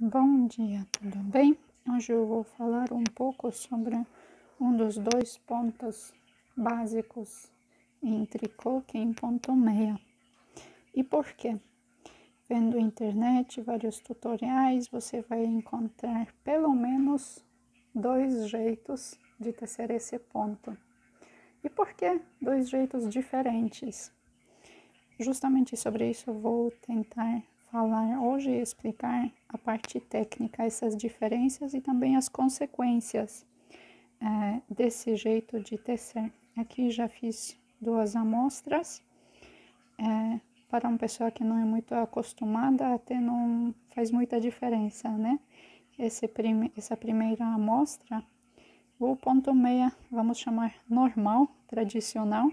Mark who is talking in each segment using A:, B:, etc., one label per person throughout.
A: Bom dia, tudo bem? Hoje eu vou falar um pouco sobre um dos dois pontos básicos em tricô, que é em ponto meia. E por quê? Vendo internet, vários tutoriais, você vai encontrar pelo menos dois jeitos de tecer esse ponto. E por que dois jeitos diferentes? Justamente sobre isso eu vou tentar falar hoje e explicar a parte técnica, essas diferenças e também as consequências desse jeito de tecer. Aqui já fiz duas amostras. Para uma pessoa que não é muito acostumada, até não faz muita diferença, né? Essa primeira amostra, o ponto meia, vamos chamar normal, tradicional.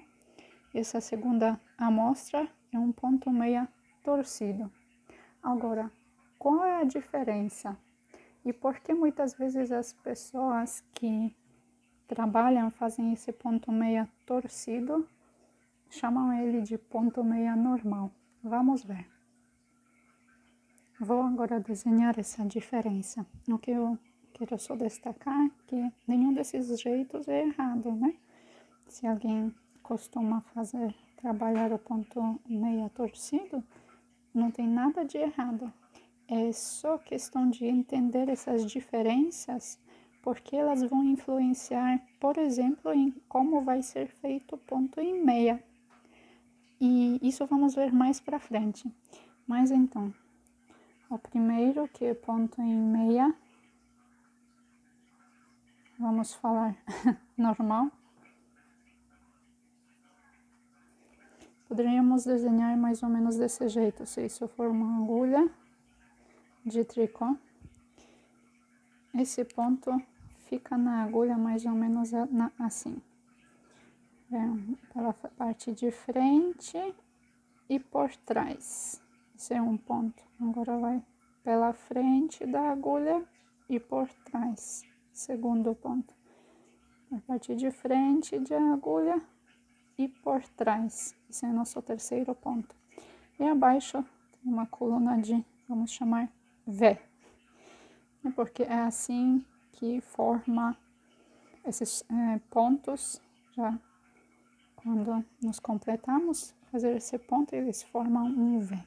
A: Essa segunda amostra é um ponto meia torcido. Agora, qual é a diferença? E por que muitas vezes as pessoas que trabalham, fazem esse ponto meia torcido, chamam ele de ponto meia normal? Vamos ver. Vou agora desenhar essa diferença. O que eu quero só destacar é que nenhum desses jeitos é errado, né? Se alguém costuma trabalhar o ponto meia torcido, não tem nada de errado. É só questão de entender essas diferenças, porque elas vão influenciar, por exemplo, em como vai ser feito o ponto em meia. E isso vamos ver mais para frente. Mas então, o primeiro, que é ponto em meia, vamos falar normal. Poderíamos desenhar mais ou menos desse jeito, se isso for uma agulha de tricô. Esse ponto fica na agulha mais ou menos assim. Pela parte de frente e por trás. Esse é um ponto. Agora vai pela frente da agulha e por trás. Segundo ponto. A parte de frente da agulha e por trás. Esse é o nosso terceiro ponto. E abaixo tem uma coluna de, vamos chamar V. Porque é assim que forma esses pontos. Já quando nos completamos, fazer esse ponto, eles formam um V.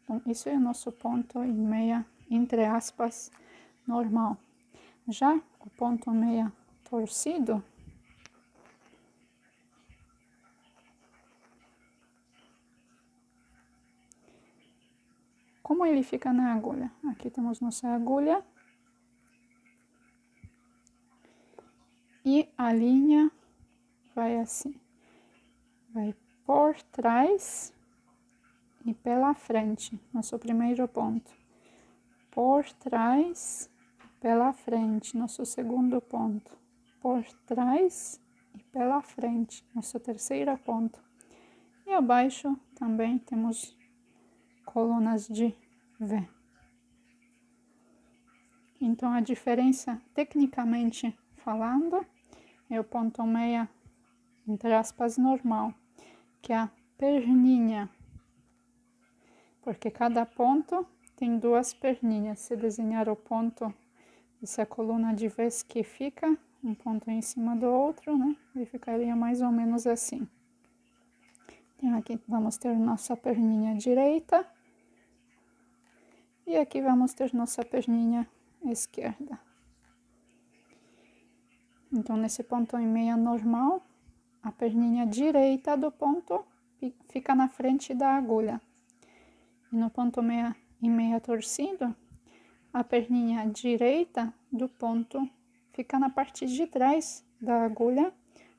A: Então, isso é o nosso ponto em meia, entre aspas, normal. Já o ponto meia torcido, como ele fica na agulha? Aqui temos nossa agulha. E a linha vai assim. Vai por trás e pela frente, nosso primeiro ponto. Por trás, pela frente, nosso segundo ponto. Por trás e pela frente, nosso terceiro ponto. E abaixo também temos colunas de V. Então, a diferença, tecnicamente falando, é o ponto meia, entre aspas, normal, que é a perninha. Porque cada ponto tem duas perninhas. Se desenhar o ponto, essa coluna de vez que fica, um ponto em cima do outro, né? Ele ficaria mais ou menos assim. Então, aqui vamos ter nossa perninha direita. E aqui vamos ter nossa perninha esquerda. Então, nesse ponto em meia normal, a perninha direita do ponto fica na frente da agulha. E no ponto em meia torcido, a perninha direita do ponto fica na parte de trás da agulha,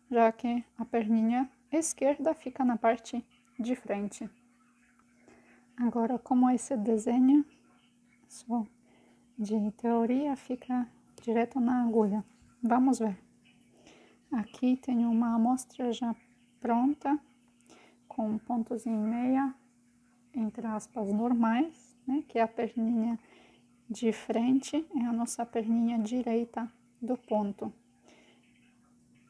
A: já que a perninha esquerda fica na parte de frente. Agora, como esse desenho só de teoria fica direto na agulha, vamos ver. Aqui tenho uma amostra já pronta, com pontos em meia, entre aspas, normais, né? Que é a perninha de frente, é a nossa perninha direita do ponto.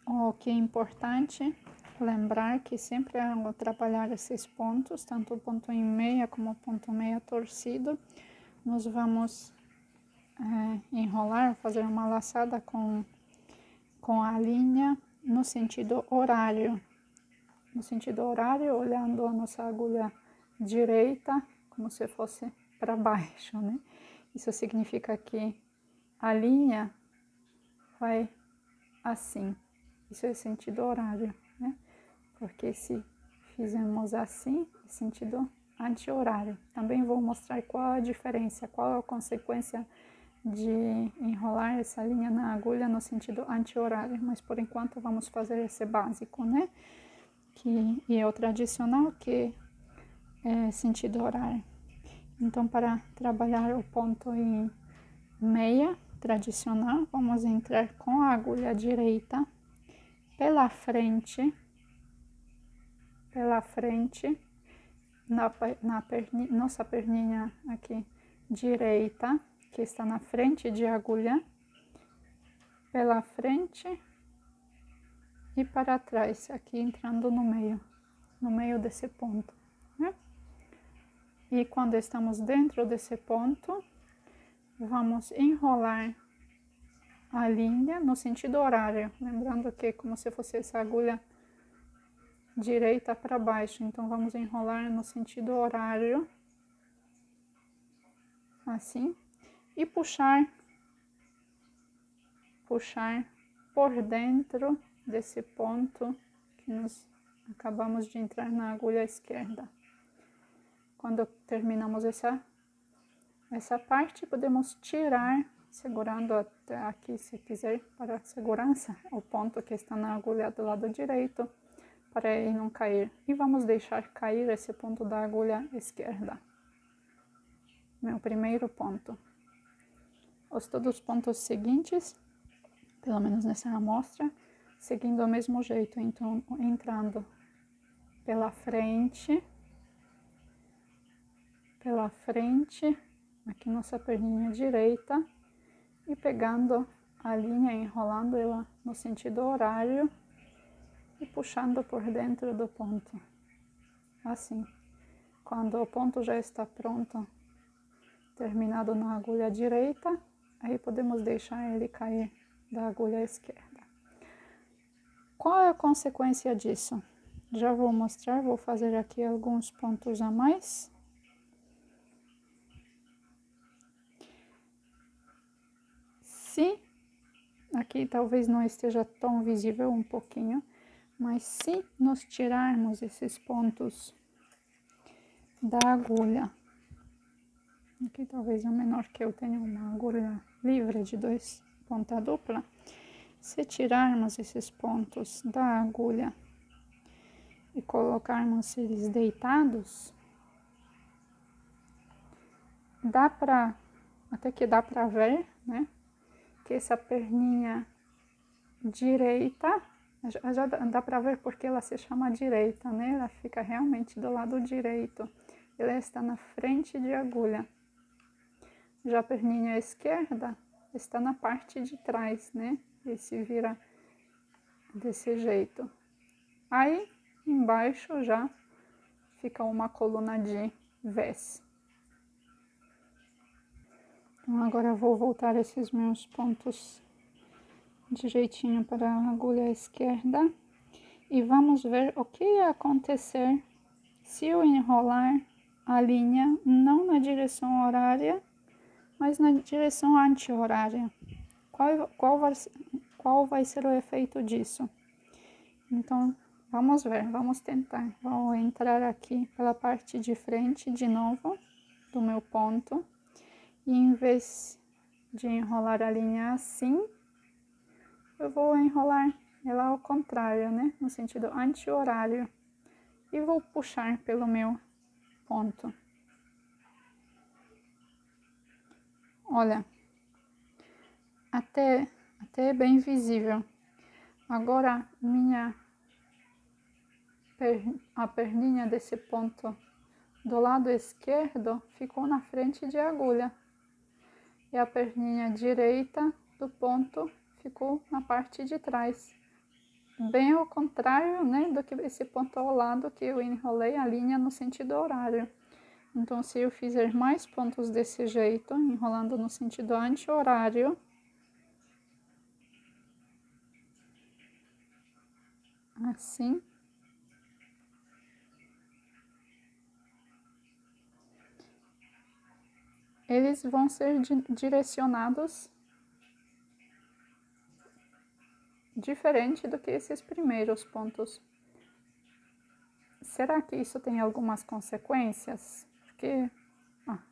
A: O que é importante lembrar que sempre ao trabalhar esses pontos, tanto o ponto em meia como o ponto meia torcido, nós vamos enrolar, fazer uma laçada com a linha no sentido horário. No sentido horário, olhando a nossa agulha direita, como se fosse para baixo, né? Isso significa que a linha vai assim. Isso é sentido horário, né? Porque se fizermos assim, é sentido anti-horário. Também vou mostrar qual a diferença, qual a consequência de enrolar essa linha na agulha no sentido anti-horário. Mas por enquanto vamos fazer esse básico, né? E é o tradicional, que é sentido horário. Então, para trabalhar o ponto em meia tradicional, vamos entrar com a agulha direita pela frente, nossa perninha aqui direita, que está na frente de agulha, pela frente e para trás, aqui entrando no meio desse ponto, né? E quando estamos dentro desse ponto, vamos enrolar a linha no sentido horário, lembrando que é como se fosse essa agulha direita para baixo, então vamos enrolar no sentido horário, assim, e puxar por dentro desse ponto que nós acabamos de entrar na agulha esquerda. Quando terminamos essa parte, podemos tirar, segurando até aqui, se quiser, para segurança, o ponto que está na agulha do lado direito, para ele não cair. E vamos deixar cair esse ponto da agulha esquerda. Meu primeiro ponto. Todos os pontos seguintes, pelo menos nessa amostra, seguindo o mesmo jeito. Então, entrando pela frente, aqui nossa perninha direita, e pegando a linha, enrolando ela no sentido horário e puxando por dentro do ponto, assim. Quando o ponto já está pronto, terminado na agulha direita, aí podemos deixar ele cair da agulha esquerda. Qual é a consequência disso? Já vou mostrar, vou fazer aqui alguns pontos a mais. Se, aqui talvez não esteja tão visível, um pouquinho, mas se nós tirarmos esses pontos da agulha, aqui talvez é menor, que eu tenho uma agulha livre de 2 ponta dupla, se tirarmos esses pontos da agulha e colocarmos eles deitados, até que dá pra ver, né, que essa perninha direita, já dá pra ver porque ela se chama direita, né, ela fica realmente do lado direito, ela está na frente de agulha. Já a perninha esquerda está na parte de trás, né, e se vira desse jeito. Aí, embaixo já fica uma coluna de vés. Então, agora eu vou voltar esses meus pontos direitinho para a agulha esquerda e vamos ver o que ia acontecer se eu enrolar a linha não na direção horária, mas na direção anti-horária. Qual vai ser o efeito disso? Então, vamos ver, vamos tentar. Vou entrar aqui pela parte de frente de novo do meu ponto. E em vez de enrolar a linha assim, eu vou enrolar ela ao contrário, né? No sentido anti-horário. E vou puxar pelo meu ponto. Olha, até é bem visível. Agora, a perninha desse ponto do lado esquerdo ficou na frente de agulha. E a perninha direita do ponto ficou na parte de trás. Bem ao contrário, né, do que esse ponto ao lado que eu enrolei a linha no sentido horário. Então, se eu fizer mais pontos desse jeito, enrolando no sentido anti-horário, assim, eles vão ser direcionados diferente do que esses primeiros pontos. Será que isso tem algumas consequências? Porque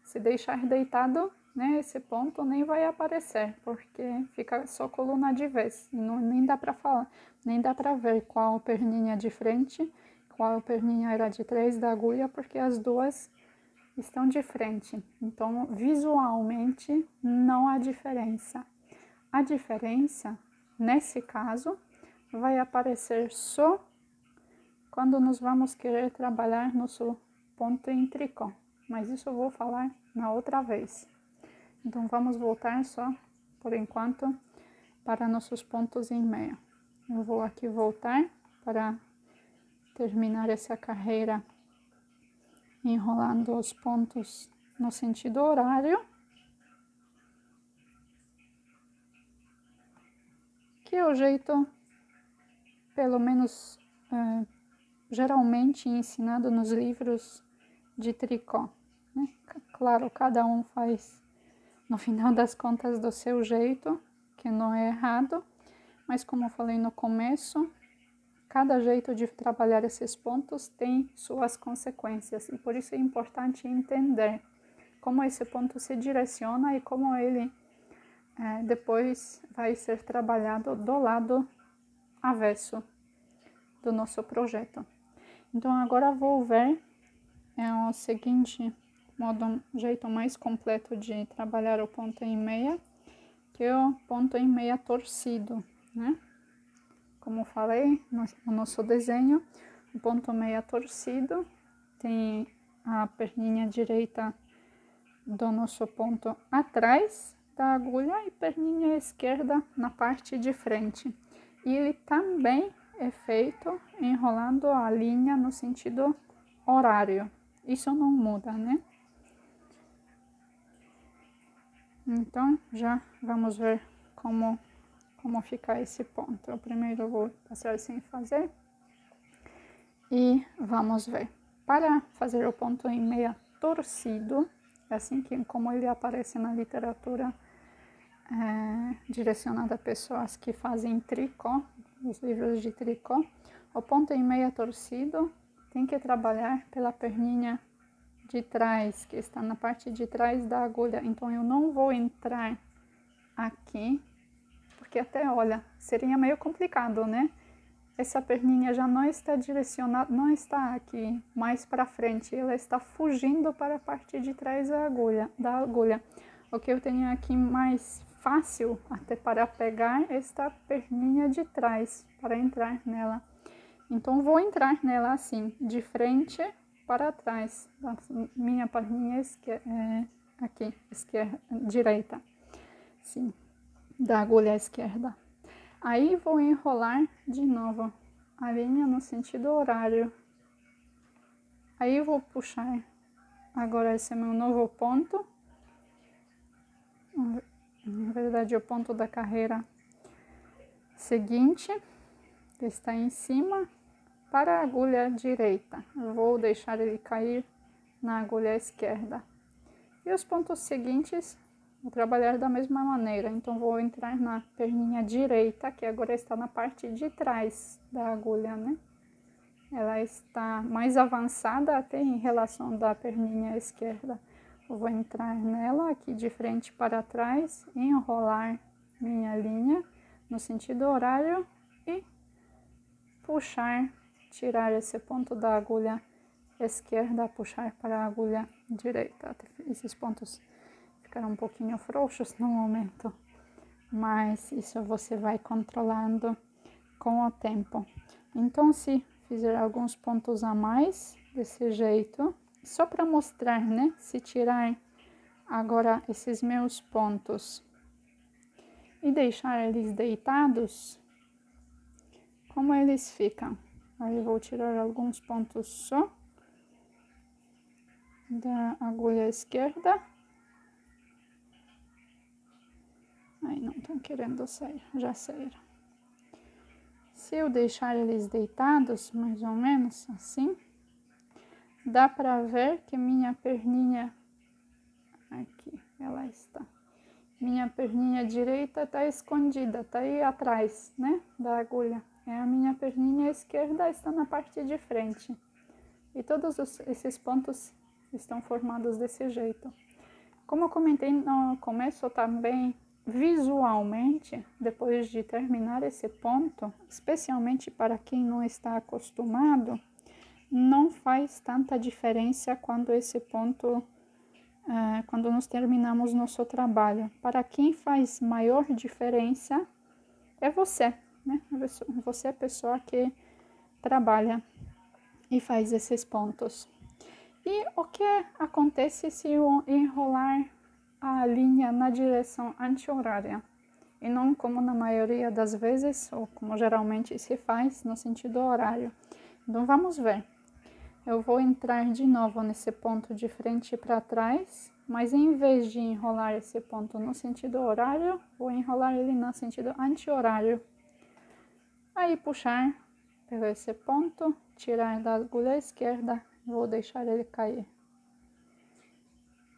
A: se deixar deitado, né, esse ponto nem vai aparecer, porque fica só coluna de vez. E nem dá para falar, nem dá para ver qual perninha de frente, qual perninha era de trás da agulha, porque as duas estão de frente. Então, visualmente, não há diferença. A diferença, nesse caso, vai aparecer só quando nós vamos querer trabalhar nosso ponto em tricô. Mas isso eu vou falar na outra vez. Então, vamos voltar só, por enquanto, para nossos pontos em meia. Eu vou aqui voltar para terminar essa carreira enrolando os pontos no sentido horário. Que é o jeito, pelo menos, geralmente ensinado nos livros de tricô, né? Claro, cada um faz, no final das contas, do seu jeito, que não é errado, mas como eu falei no começo, cada jeito de trabalhar esses pontos tem suas consequências, e por isso é importante entender como esse ponto se direciona e como ele depois vai ser trabalhado do lado avesso do nosso projeto. Então, agora vou ver o seguinte modo, jeito mais completo de trabalhar o ponto em meia, que é o ponto em meia torcido, né? Como falei no nosso desenho, o ponto meia torcido tem a perninha direita do nosso ponto atrás da agulha e perninha esquerda na parte de frente. E ele também é feito enrolando a linha no sentido horário. Isso não muda, né? Então, já vamos ver como ficar esse ponto. Eu primeiro vou passar sem fazer e vamos ver. Para fazer o ponto em meia torcido, assim que como ele aparece na literatura direcionada a pessoas que fazem tricô, os livros de tricô, o ponto em meia torcido tem que trabalhar pela perninha de trás, que está na parte de trás da agulha. Então, eu não vou entrar aqui, porque até, olha, seria meio complicado, né? Essa perninha já não está direcionada, não está aqui mais para frente, ela está fugindo para a parte de trás da agulha. O que eu tenho aqui mais fácil até para pegar esta perninha de trás, para entrar nela. Então, vou entrar nela assim, de frente para trás, da minha perninha aqui, direita, sim, da agulha esquerda. Aí, vou enrolar de novo a linha no sentido horário. Aí, vou puxar, agora esse é meu novo ponto. Na verdade, o ponto da carreira seguinte, que está em cima, para a agulha direita. Eu vou deixar ele cair na agulha esquerda. E os pontos seguintes, vou trabalhar da mesma maneira. Então, vou entrar na perninha direita, que agora está na parte de trás da agulha, né? Ela está mais avançada até em relação da perninha esquerda. Eu vou entrar nela aqui de frente para trás, enrolar minha linha no sentido horário e puxar, tirar esse ponto da agulha esquerda, puxar para a agulha direita. Esses pontos ficaram um pouquinho frouxos no momento, mas isso você vai controlando com o tempo. Então, se fizer alguns pontos a mais desse jeito, só para mostrar, né? Se tirar agora esses meus pontos e deixar eles deitados, como eles ficam. Aí eu vou tirar alguns pontos só. da agulha esquerda. Aí não estão querendo sair, já saíram. Se eu deixar eles deitados, mais ou menos assim, dá para ver que minha perninha, aqui ela está, minha perninha direita está escondida, está aí atrás, né, da agulha. A minha perninha esquerda está na parte de frente. E todos esses pontos estão formados desse jeito. Como eu comentei no começo também, visualmente, depois de terminar esse ponto, especialmente para quem não está acostumado, não faz tanta diferença quando esse ponto, quando nós terminamos nosso trabalho. Para quem faz maior diferença é você, né? Você é a pessoa que trabalha e faz esses pontos. E o que acontece se eu enrolar a linha na direção anti-horária? E não como na maioria das vezes, ou como geralmente se faz, no sentido horário. Então, vamos ver. Eu vou entrar de novo nesse ponto de frente para trás, mas em vez de enrolar esse ponto no sentido horário, vou enrolar ele no sentido anti-horário. Aí, puxar pelo esse ponto, tirar da agulha esquerda, vou deixar ele cair.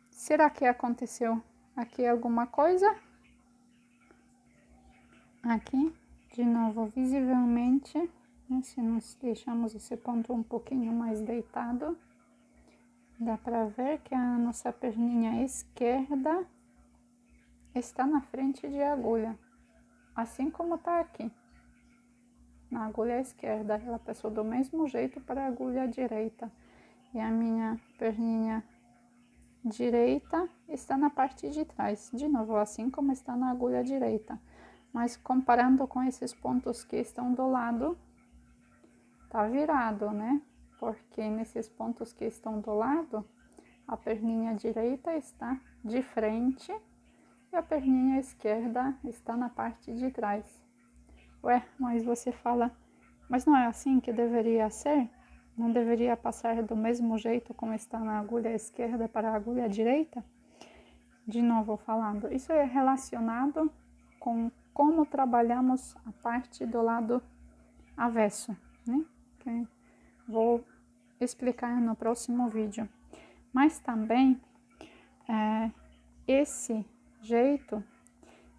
A: Será que aconteceu aqui alguma coisa? Aqui, de novo, visivelmente, né, se nós deixamos esse ponto um pouquinho mais deitado, dá para ver que a nossa perninha esquerda está na frente de agulha, assim como está aqui. Na agulha esquerda, ela passou do mesmo jeito para a agulha direita. E a minha perninha direita está na parte de trás, de novo, assim como está na agulha direita. Mas comparando com esses pontos que estão do lado, tá virado, né? Porque nesses pontos que estão do lado, a perninha direita está de frente e a perninha esquerda está na parte de trás. Ué, mas você fala, mas não é assim que deveria ser? Não deveria passar do mesmo jeito como está na agulha esquerda para a agulha direita? De novo falando, isso é relacionado com como trabalhamos a parte do lado avesso, né? Que vou explicar no próximo vídeo. Mas também, esse jeito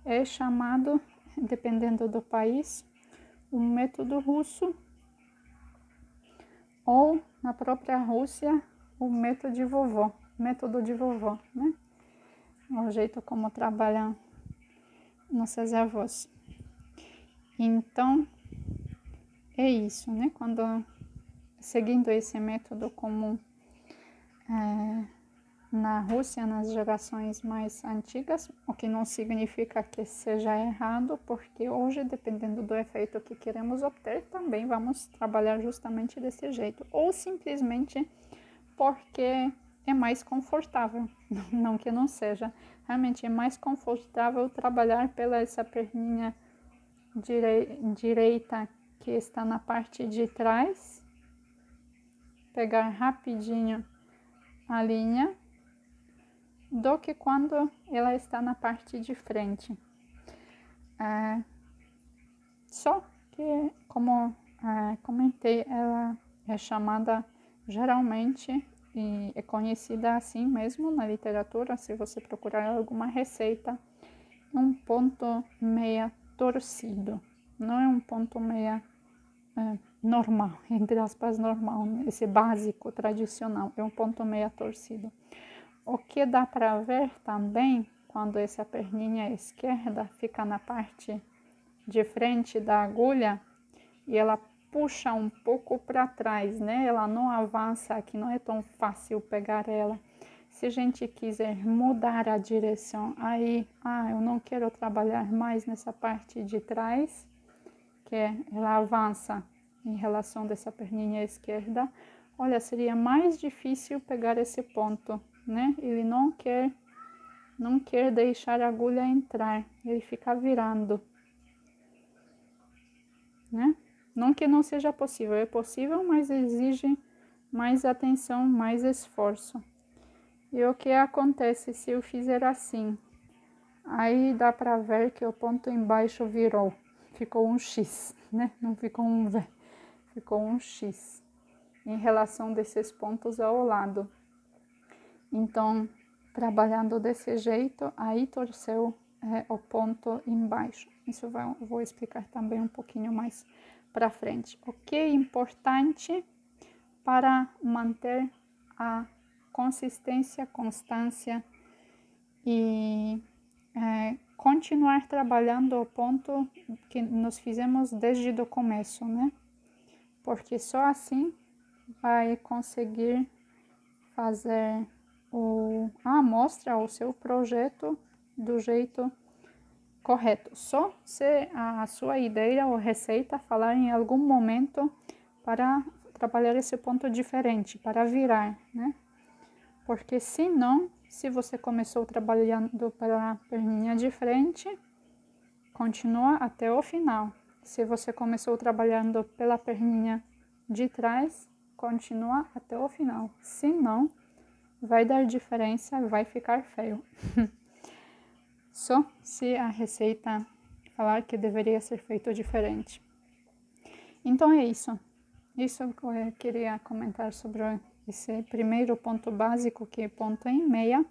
A: é chamado, dependendo do país, o método russo, ou na própria Rússia, o método de vovó, né? O jeito como trabalham nossas avós. Então, é isso, né? Quando, seguindo esse método comum na Rússia, nas gerações mais antigas, o que não significa que seja errado, porque hoje, dependendo do efeito que queremos obter, também vamos trabalhar justamente desse jeito, ou simplesmente porque é mais confortável, não que não seja, realmente é mais confortável trabalhar pela essa perninha direita que está na parte de trás, pegar rapidinho a linha, do que quando ela está na parte de frente. Só que, como comentei, ela é chamada geralmente e é conhecida assim mesmo na literatura, se você procurar alguma receita, um ponto meia torcido. Não é um ponto meia normal, entre aspas, normal, esse básico, tradicional, é um ponto meia torcido. O que dá para ver também, quando essa perninha esquerda fica na parte de frente da agulha e ela puxa um pouco para trás, né? Ela não avança aqui, não é tão fácil pegar ela. Se a gente quiser mudar a direção, aí, eu não quero trabalhar mais nessa parte de trás, que ela avança em relação dessa perninha esquerda, olha, seria mais difícil pegar esse ponto, né? Ele não quer deixar a agulha entrar, ele fica virando, né? Não que não seja possível, é possível, mas exige mais atenção, mais esforço. E o que acontece se eu fizer assim? Aí dá para ver que o ponto embaixo virou, ficou um X, né? Não ficou um V, ficou um X em relação desses pontos ao lado. Então, trabalhando desse jeito, aí torceu o ponto embaixo. Isso eu vou explicar também um pouquinho mais para frente. O que é importante para manter a consistência, constância e continuar trabalhando o ponto que nós fizemos desde o começo, né? Porque só assim vai conseguir fazer a amostra, o seu projeto do jeito correto. Só se a sua ideia ou receita falar em algum momento para trabalhar esse ponto diferente, para virar, né? Porque se não, se você começou trabalhando pela perninha de frente, continua até o final. Se você começou trabalhando pela perninha de trás, continua até o final. Se não, vai dar diferença, vai ficar feio. Só se a receita falar que deveria ser feito diferente. Então é isso. Isso que eu queria comentar sobre esse primeiro ponto básico, que é ponto em meia.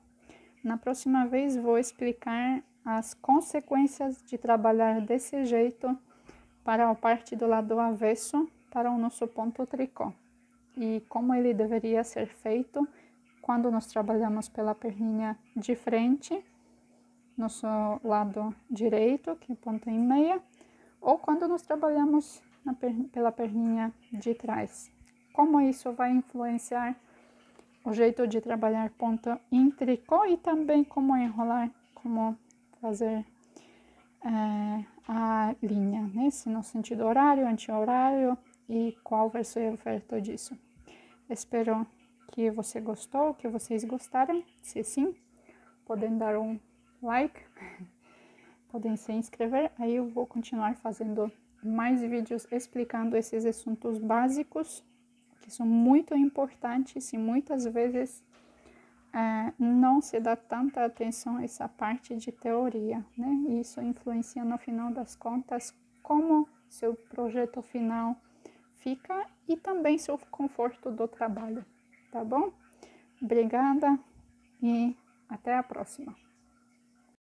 A: Na próxima vez vou explicar as consequências de trabalhar desse jeito para a parte do lado avesso, para o nosso ponto tricô. E como ele deveria ser feito quando nós trabalhamos pela perninha de frente, nosso lado direito, que é ponto em meia, ou quando nós trabalhamos pela perninha de trás. Como isso vai influenciar o jeito de trabalhar ponto em tricô e também como enrolar, como fazer a linha, né? Se no sentido horário, anti-horário e qual vai ser o efeito disso. Espero que você gostou, que vocês gostaram. Se sim, podem dar um like, podem se inscrever. Aí eu vou continuar fazendo mais vídeos explicando esses assuntos básicos que são muito importantes e muitas vezes não se dá tanta atenção a essa parte de teoria, né? E isso influencia no final das contas como seu projeto final fica e também seu conforto do trabalho, tá bom? Obrigada e até a próxima.